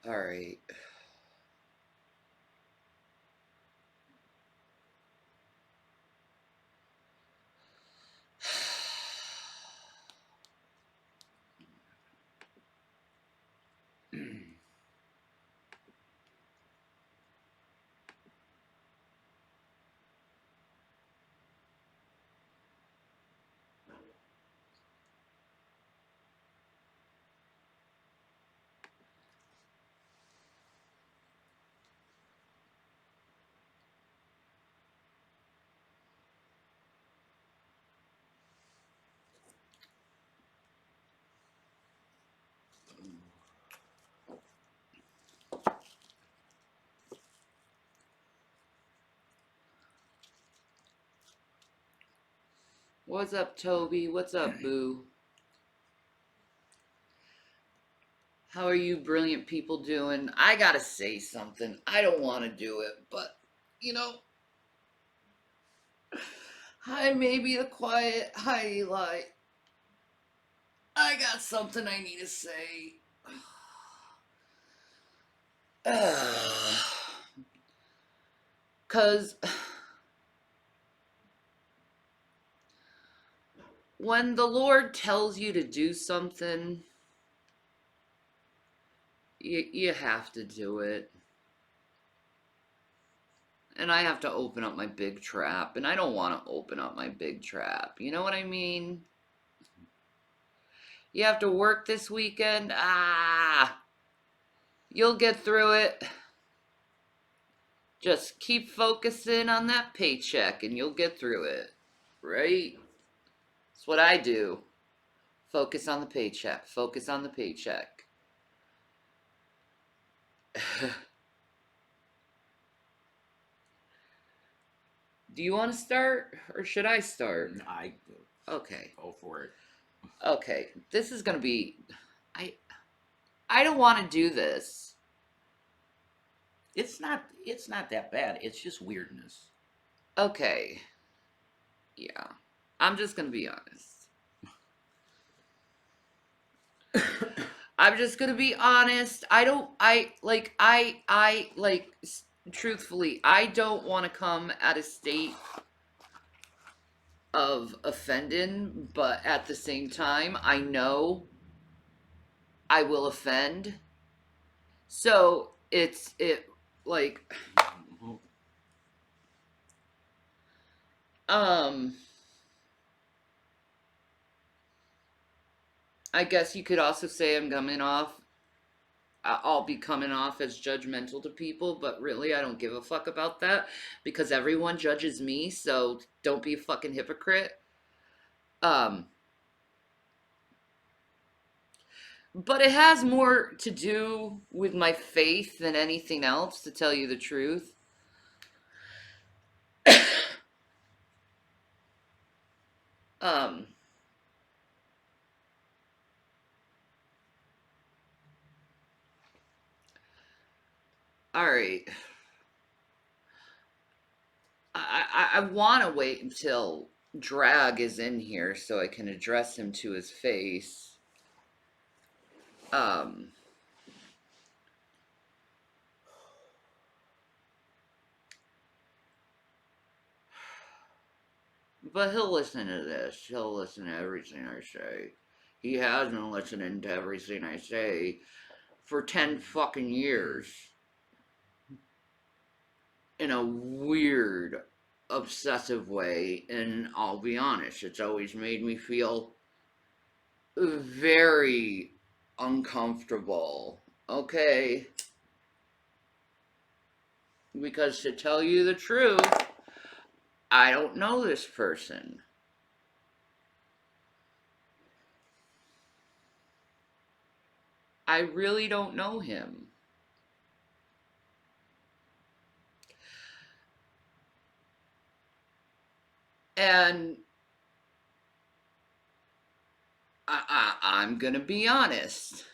All right. What's up, Toby? What's up, Boo? How are you brilliant people doing? I gotta say something. I don't want to do it, but, you know, hi, maybe the quiet. Hi, Eli. I got something I need to say. Because when the Lord tells you to do something, you have to do it. And I have to open up my big trap, and I don't want to open up my big trap. You know what I mean? You have to work this weekend? You'll get through it. Just keep focusing on that paycheck and you'll get through it, right? That's what I do. Focus on the paycheck. Focus on the paycheck. Do you want to start or should I start? Okay. Go for it. Okay. This is going to be... I don't want to do this. It's not that bad. It's just weirdness. Okay. Yeah. I'm just going to be honest. I'm just going to be honest. Truthfully, I don't want to come at a state of offending, but at the same time, I know I will offend. So I guess you could also say I'll be coming off as judgmental to people, but really I don't give a fuck about that because everyone judges me, so don't be a fucking hypocrite. But it has more to do with my faith than anything else, to tell you the truth. Alright. I want to wait until Drag is in here so I can address him to his face. But he'll listen to this. He'll listen to everything I say. He has been listening to everything I say for 10 fucking years. In a weird, obsessive way. And I'll be honest, it's always made me feel very uncomfortable. Okay? Because to tell you the truth, I don't know this person. I really don't know him. And I'm gonna be honest.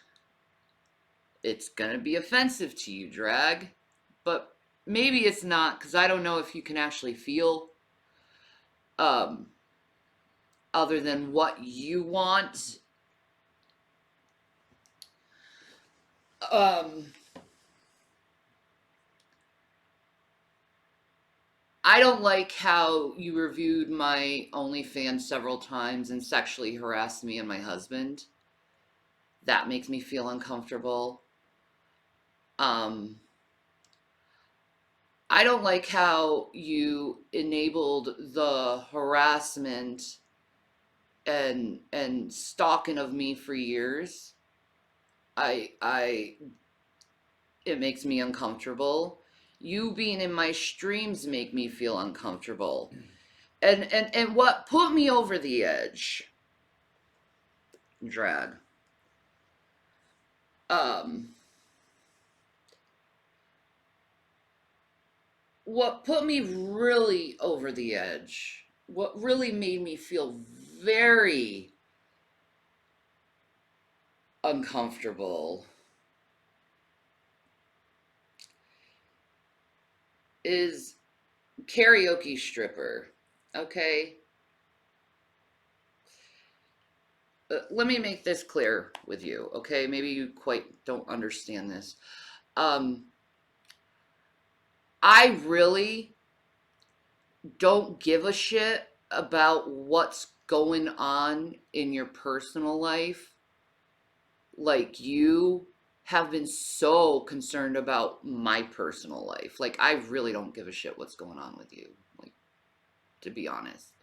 It's gonna be offensive to you, Drag. But maybe it's not, because I don't know if you can actually feel other than what you want. I don't like how you reviewed my OnlyFans several times and sexually harassed me and my husband. That makes me feel uncomfortable. Um, I don't like how you enabled the harassment and stalking of me for years. I it makes me uncomfortable. You being in my streams make me feel uncomfortable. And what put me over the edge, drag. Um what put me really over the edge, what really made me feel very uncomfortable is karaoke stripper. Okay? Let me make this clear with you, okay? Maybe you quite don't understand this. Um, I really don't give a shit about what's going on in your personal life. Like, you have been so concerned about my personal life. Like, I really don't give a shit what's going on with you. Like, to be honest,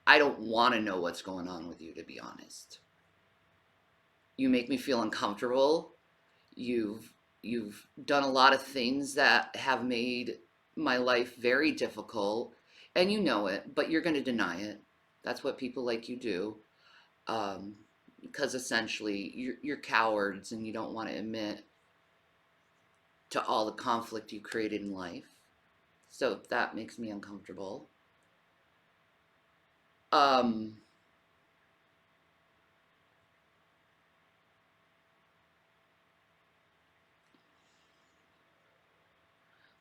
I don't want to know what's going on with you, to be honest. You make me feel uncomfortable. You've done a lot of things that have made my life very difficult, and you know it, but you're going to deny it. That's what people like you do, um, because essentially you're cowards and you don't want to admit to all the conflict you created in life. So that makes me uncomfortable. Um,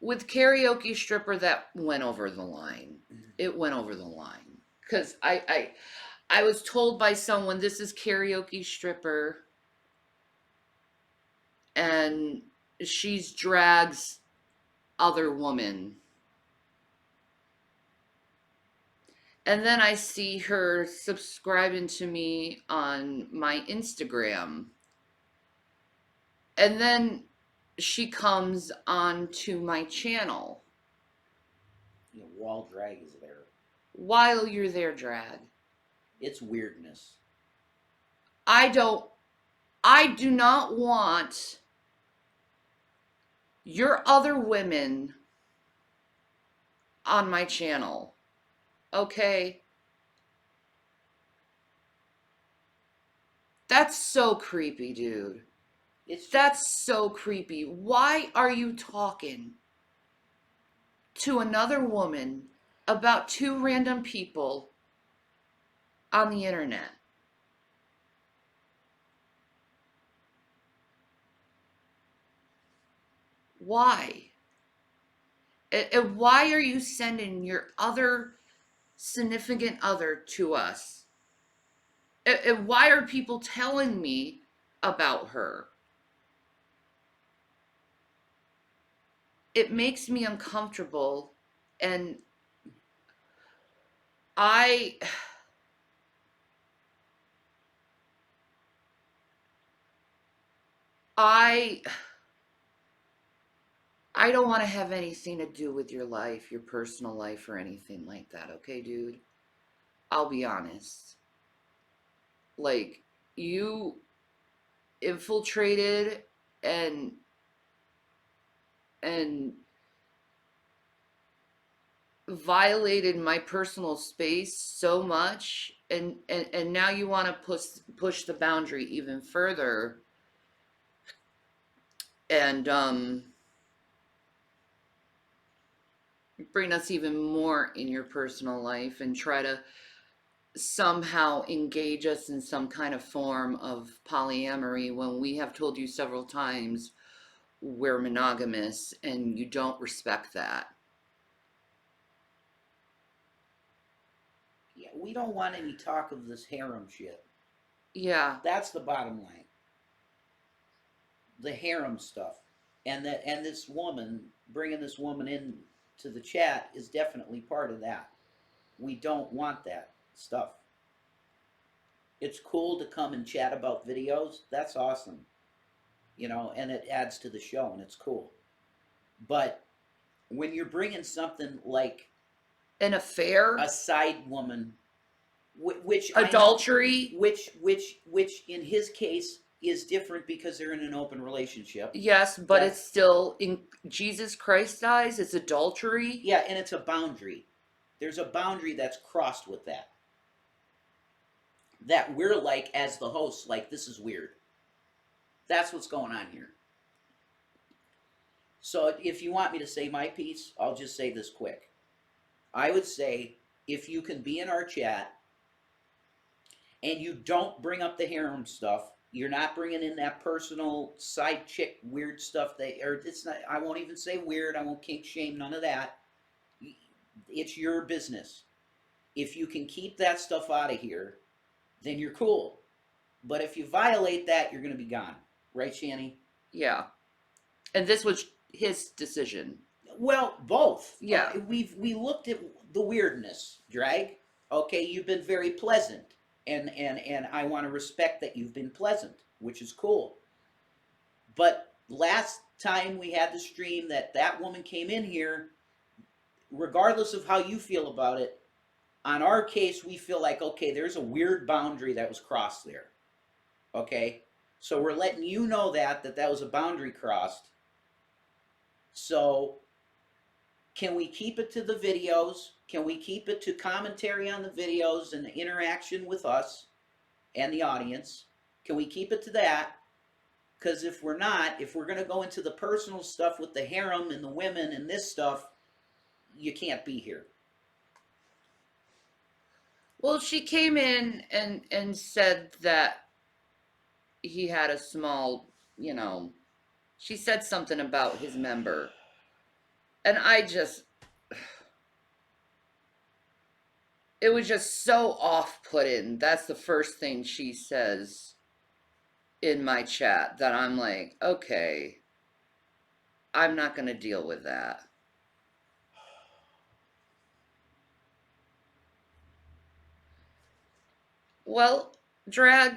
with karaoke stripper, that went over the line. It went over the line because I was told by someone this is karaoke stripper and she's drags other woman. And then I see her subscribing to me on my Instagram. And then she comes on to my channel. You know, wall drag is there. While you're there, drag. It's weirdness. I don't I do not want your other women on my channel. Okay? That's so creepy, dude. It's just, That's so creepy. Why are you talking to another woman about two random people on the internet? Why? And why are you sending your other significant other to us? And why are people telling me about her? It makes me uncomfortable, and I I I don't want to have anything to do with your life, your personal life or anything like that, okay, dude? I'll be honest. Like, you infiltrated and and violated my personal space so much, and now you want to push the boundary even further and bring us even more in your personal life and try to somehow engage us in some kind of form of polyamory when we have told you several times we're monogamous and you don't respect that. yeah, we don't want any talk of this harem shit. Yeah. That's the bottom line. The harem stuff, and this woman bringing this woman in to the chat is definitely part of that. We don't want that stuff. It's cool to come and chat about videos. That's awesome. And it adds to the show and it's cool. But when you're bringing something like An affair, a side woman, which adultery, which in his case is different because they're in an open relationship. yes, but it's still, in Jesus Christ's eyes, it's adultery. Yeah, and it's a boundary. There's a boundary that's crossed with that. That we're like, as the hosts, like, this is weird. That's what's going on here. So if you want me to say my piece, I'll just say this quick. I would say, if you can be in our chat and you don't bring up the harem stuff, you're not bringing in that personal side chick weird stuff it's not, I won't even say weird, I won't kink shame, none of that. It's your business. If you can keep that stuff out of here, then you're cool. But if you violate that, you're going to be gone. Right, Shanny? Yeah. And this was his decision. Well, both. Yeah. We looked at the weirdness, Drag. Okay, you've been very pleasant. And I want to respect that you've been pleasant, which is cool. But last time we had the stream that woman came in here, regardless of how you feel about it, on our case, we feel like, okay, there's a weird boundary that was crossed there. Okay? So we're letting you know that was a boundary crossed. So can we keep it to the videos? Can we keep it to commentary on the videos and the interaction with us and the audience? Can we keep it to that? Because if we're not, if we're going to go into the personal stuff with the harem and the women and this stuff, you can't be here. Well, she came in and said that he had a small, she said something about his member. And it was just so off-putting. That's the first thing she says in my chat that I'm like, okay, I'm not going to deal with that. Well, Drag,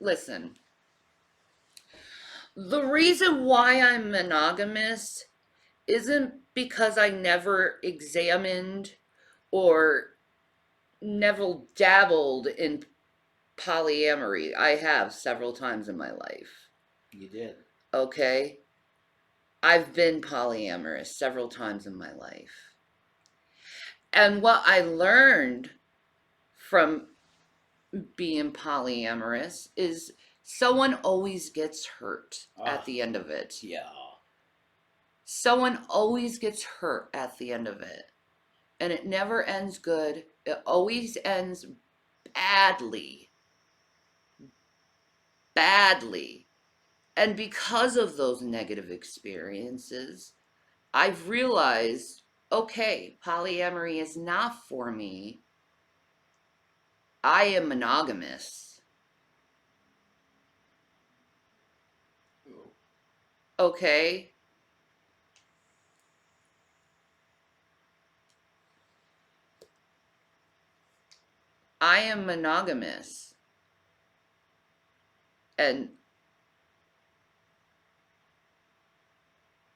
listen. The reason why I'm monogamous isn't because I never examined or never dabbled in polyamory. I have several times in my life. You did. Okay? I've been polyamorous several times in my life. And what I learned from being polyamorous is someone always gets hurt at the end of it. Yeah. Someone always gets hurt at the end of it. And it never ends good. It always ends badly. Badly. And because of those negative experiences, I've realized, okay, polyamory is not for me. I am monogamous. Okay? I am monogamous. And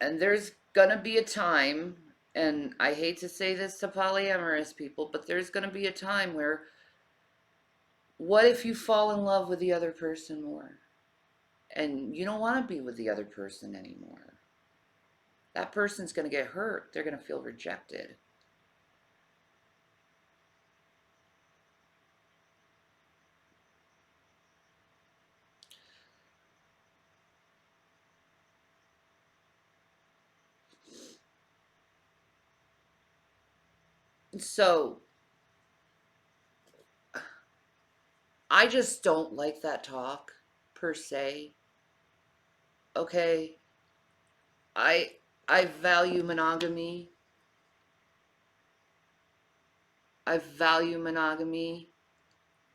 there's gonna be a time, and I hate to say this to polyamorous people, but there's gonna be a time where, what if you fall in love with the other person more? And you don't want to be with the other person anymore. That person's gonna get hurt. They're gonna feel rejected. So I just don't like that talk per se. Okay, I value monogamy. I value monogamy.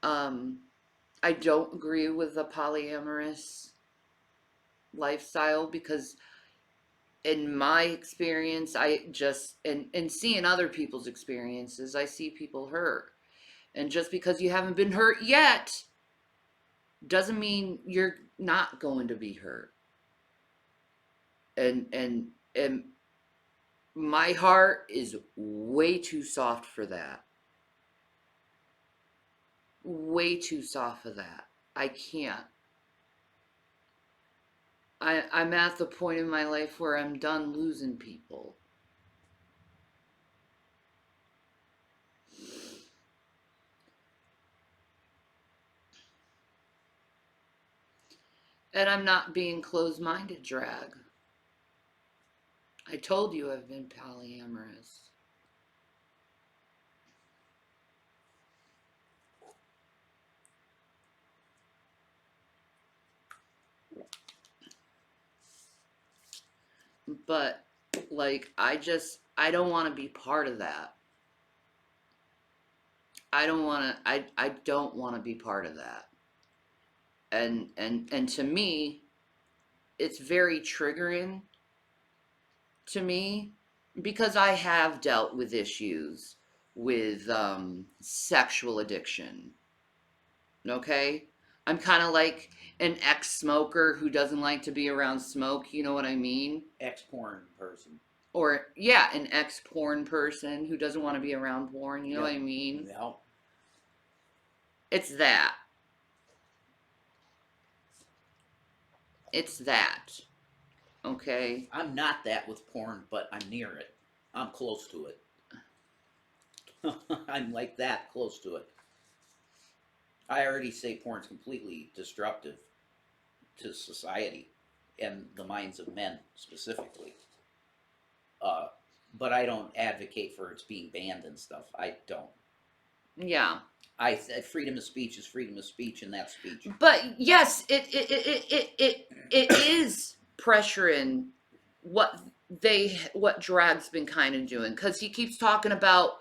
I don't agree with the polyamorous lifestyle because in my experience, I just and seeing other people's experiences, I see people hurt. And just because you haven't been hurt yet doesn't mean you're not going to be hurt. And my heart is way too soft for that. Way too soft for that. I can't. I'm at the point in my life where I'm done losing people. And I'm not being closed minded, Drag. I told you I've been polyamorous. But, like, I don't want to be part of that. I don't want to, I don't want to be part of that. And to me, it's very triggering to me because I have dealt with issues with sexual addiction. Okay? I'm kind of like an ex smoker who doesn't like to be around smoke. You know what I mean? Ex porn person. Or, yeah, an ex porn person who doesn't want to be around porn. You know what I mean? Yep. It's that. It's that. Okay? I'm not that with porn, but I'm near it. I'm close to it. I'm like that close to it. I already say porn's completely destructive to society and the minds of men specifically. But I don't advocate for its being banned and stuff. I don't. Yeah. Freedom of speech is freedom of speech, and that's speech. But yes, it is pressuring what Drag's been kind of doing, because he keeps talking about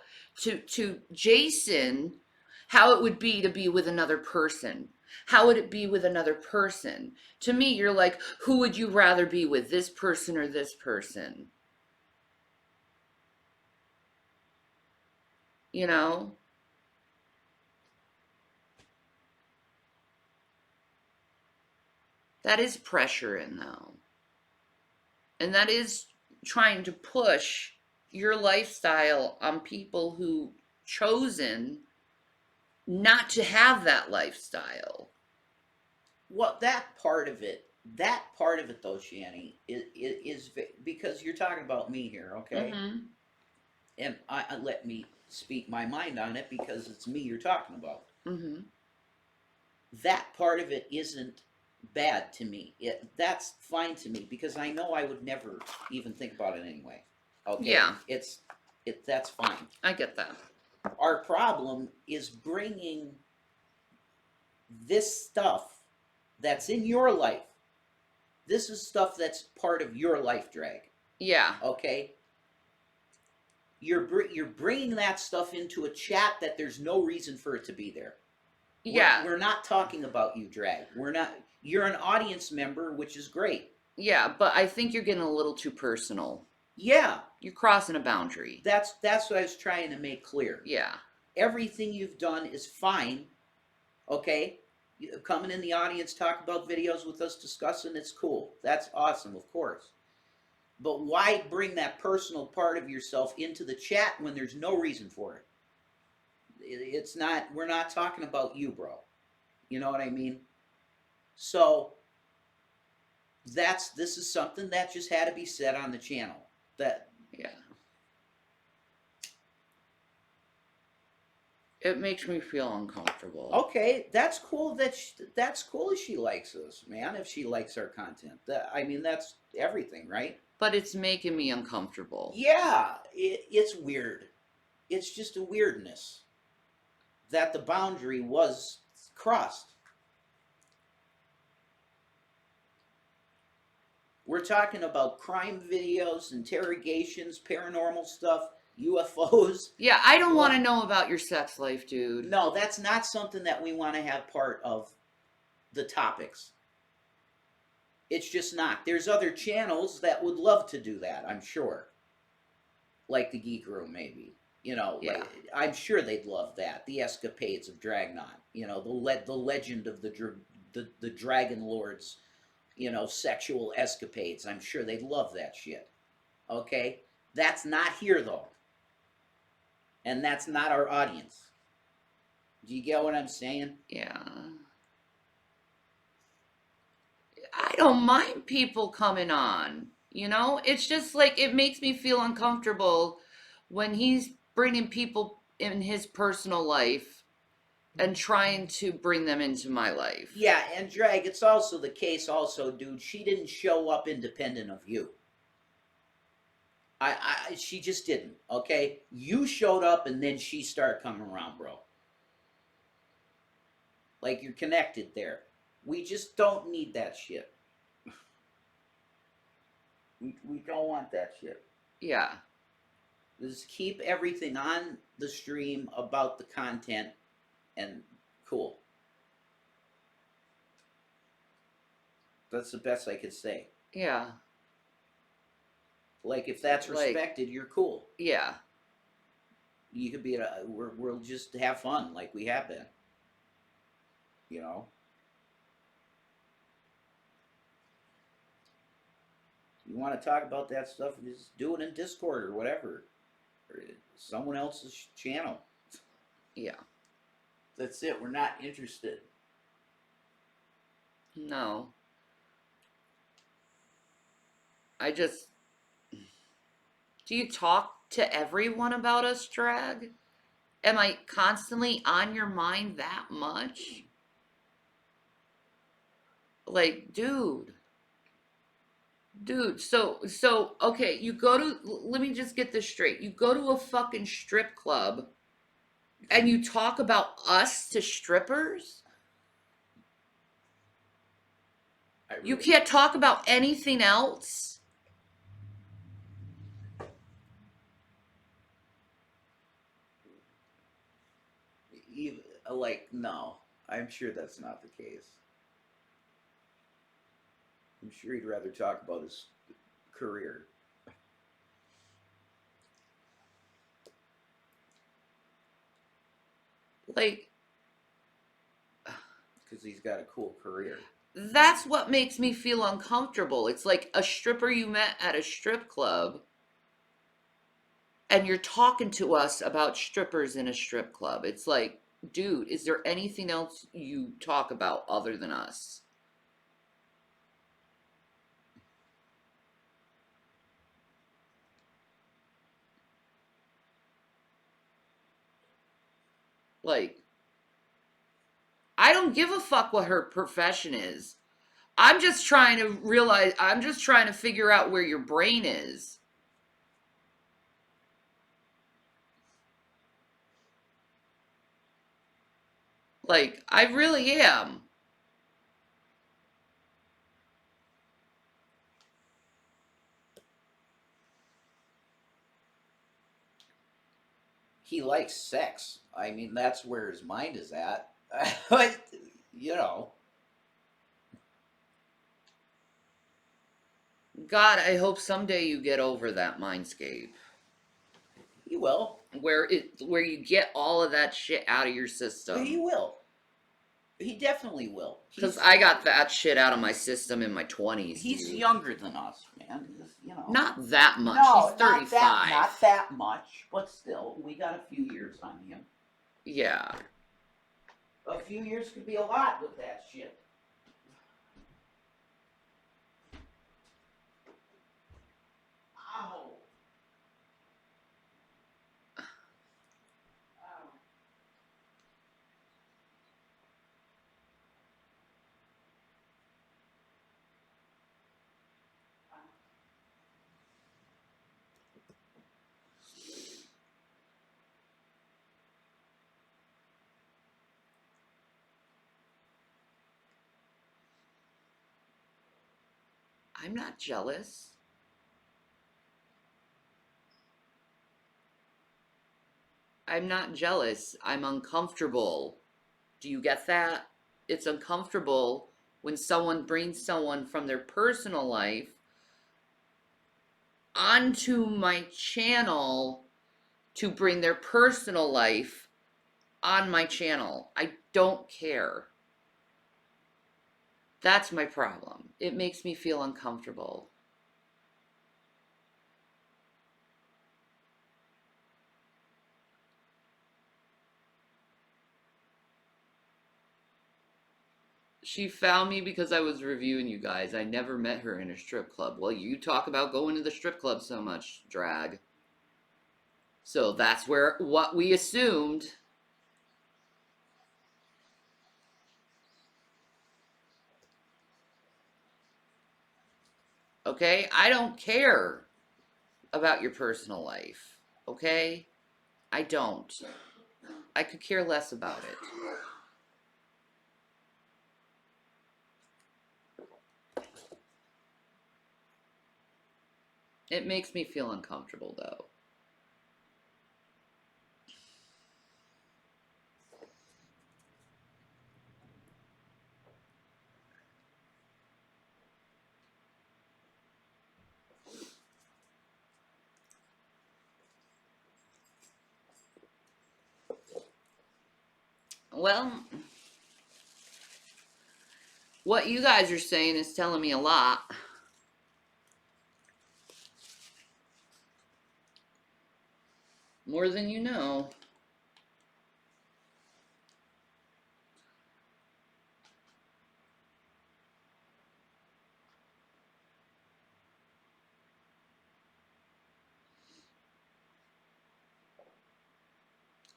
to Jason how it would be to be with another person. How would it be with another person? To me, you're like, who would you rather be with, this person or this person? You know? That is pressuring, though. And that is trying to push your lifestyle on people who chosen not to have that lifestyle. Well, that part of it though, Shanny, is because you're talking about me here, okay? Mm-hmm. And I let me speak my mind on it because it's me you're talking about. Mm-hmm. That part of it isn't bad to me. That's fine to me because I know I would never even think about it anyway. Okay. Yeah. That's fine. I get that. Our problem is bringing this stuff that's in your life. This is stuff that's part of your life, Drag. Yeah. Okay. You're bringing that stuff into a chat that there's no reason for it to be there. Yeah. We're not talking about you, Drag. We're not. You're an audience member, which is great. Yeah, but I think you're getting a little too personal. Yeah. You're crossing a boundary. That's what I was trying to make clear. Yeah. Everything you've done is fine. Okay? Coming in the audience, talk about videos with us, discussing, it's cool. That's awesome, of course. But why bring that personal part of yourself into the chat when there's no reason for it? It's not, we're not talking about you, bro. You know what I mean? So this is something that just had to be said on the channel. That, yeah. It makes me feel uncomfortable. okay, that's cool. That's cool if she likes us, man. If she likes our content, I mean, that's everything, right? But it's making me uncomfortable. Yeah, it's weird. It's just a weirdness that the boundary was crossed. We're talking about crime videos, interrogations, paranormal stuff, UFOs. Yeah, I don't want to know about your sex life, dude. No, that's not something that we want to have part of the topics. It's just not. There's other channels that would love to do that, I'm sure. Like the Geek Room, maybe. You know, Yeah. like I'm sure they'd love that. The escapades of Dragnon. You know, the legend of the Dragon Lord's, you know, sexual escapades. I'm sure they'd love that shit. Okay? That's not here though. And that's not our audience. Do you get what I'm saying? Yeah. I don't mind people coming on. You know, it's just like it makes me feel uncomfortable when he's bringing people in his personal life and trying to bring them into my life. Yeah, and Drag, it's also the case also, dude, she didn't show up independent of you. She just didn't, okay? You showed up and then she started coming around, bro. Like you're connected there. We just don't need that shit. We don't want that shit. Yeah. Just keep everything on the stream about the content and cool. That's the best I could say. Yeah. Like if that's Like, respected, you're cool. yeah. You could be we'll just have fun like we have been. You know. You want to talk about that stuff? Just do it in Discord or whatever, or someone else's channel. Yeah. That's it. We're not interested. No. I just. Do you talk to everyone about us, Drag? Am I constantly on your mind that much? Like, dude, so okay, you go to, let me just get this straight. You go to a fucking strip club and you talk about us to strippers? You can't talk about anything else? Like, no, I'm sure that's not the case. I'm sure he'd rather talk about his career. Like, because he's got a cool career. that's what makes me feel uncomfortable. It's like a stripper you met at a strip club and you're talking to us about strippers in a strip club. It's like, dude, is there anything else you talk about other than us? Like, I don't give a fuck what her profession is. I'm just trying to realize, I'm just trying to figure out where your brain is. Like, I really am. He likes sex. I mean, that's where his mind is at. But, you know. God, I hope someday you get over that mindscape. He will. Where you get all of that shit out of your system. He will. He definitely will. Because I got that shit out of my system in my 20s. He's dude. younger than us, man. You know. Not that much. No, he's 35. Not that much, but still, we got a few years on him. Yeah. A few years could be a lot with that shit. Ow. I'm not jealous. I'm not jealous. I'm uncomfortable. Do you get that? It's uncomfortable when someone brings someone from their personal life onto my channel to bring their personal life on my channel. I don't care. That's my problem. It makes me feel uncomfortable. She found me because I was reviewing you guys. I never met her in a strip club. Well, you talk about going to the strip club so much, drag. So that's where what we assumed. Okay? I don't care about your personal life. Okay? I don't. I could care less about it. It makes me feel uncomfortable, though. Well, what you guys are saying is telling me a lot. More than you know.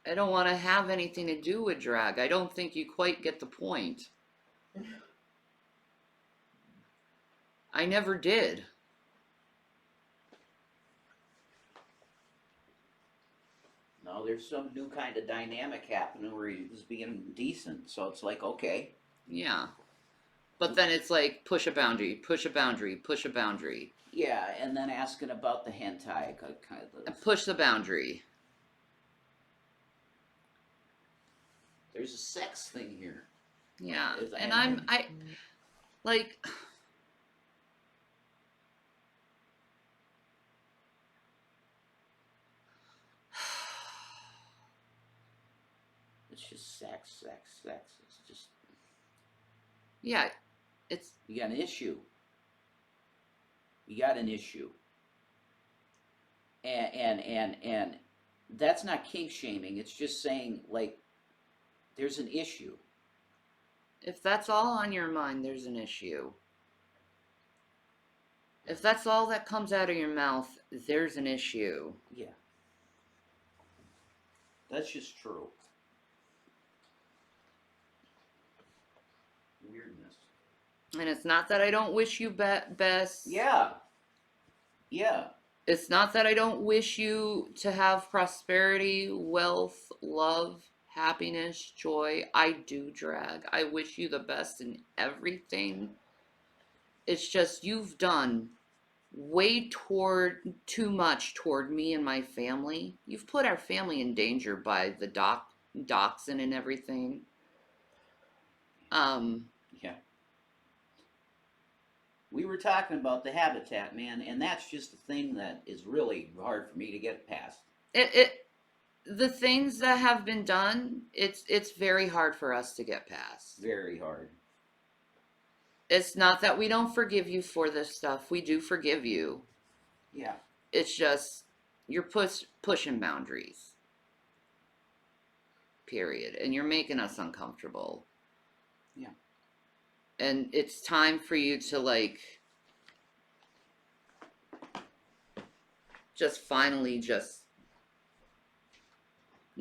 I don't want to have anything to do with drag. I don't think you quite get the point. I never did. No, there's some new kind of dynamic happening where he was being decent. So it's like, okay. Yeah. But then it's like push a boundary, push a boundary, push a boundary. Yeah, and then asking about the hentai kind of. Push the boundary. There's a sex thing here. Yeah. And I like it's just sex. It's just, yeah, it's you got an issue. You got an issue. And that's not kink shaming. It's just saying, like, there's an issue. if that's all on your mind, there's an issue. If that's all that comes out of your mouth, there's an issue. Yeah. That's just true. Weirdness. And it's not that I don't wish you best. Yeah. Yeah. It's not that I don't wish you to have prosperity, wealth, love, happiness, joy. I do, drag. I wish you the best in everything. It's just you've done way too much toward me and my family. You've put our family in danger by the doxing and everything. Yeah. We were talking about the habitat, man, and that's just the thing that is really hard for me to get past. The things that have been done, it's very hard for us to get past. Very hard. It's not that we don't forgive you for this stuff. We do forgive you. Yeah. It's just you're pushing boundaries. Period. And you're making us uncomfortable. Yeah. And it's time for you to like just finally just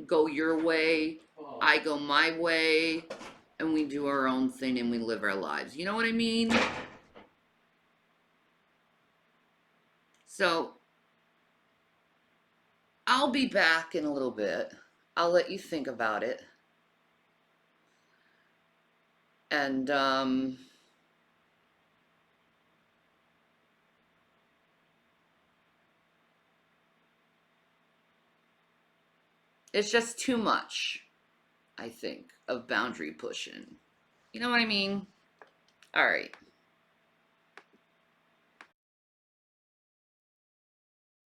go your way, I go my way, and we do our own thing and we live our lives. You know what I mean? So I'll be back in a little bit. I'll let you think about it. And it's just too much, I think, of boundary pushing. You know what I mean? All right.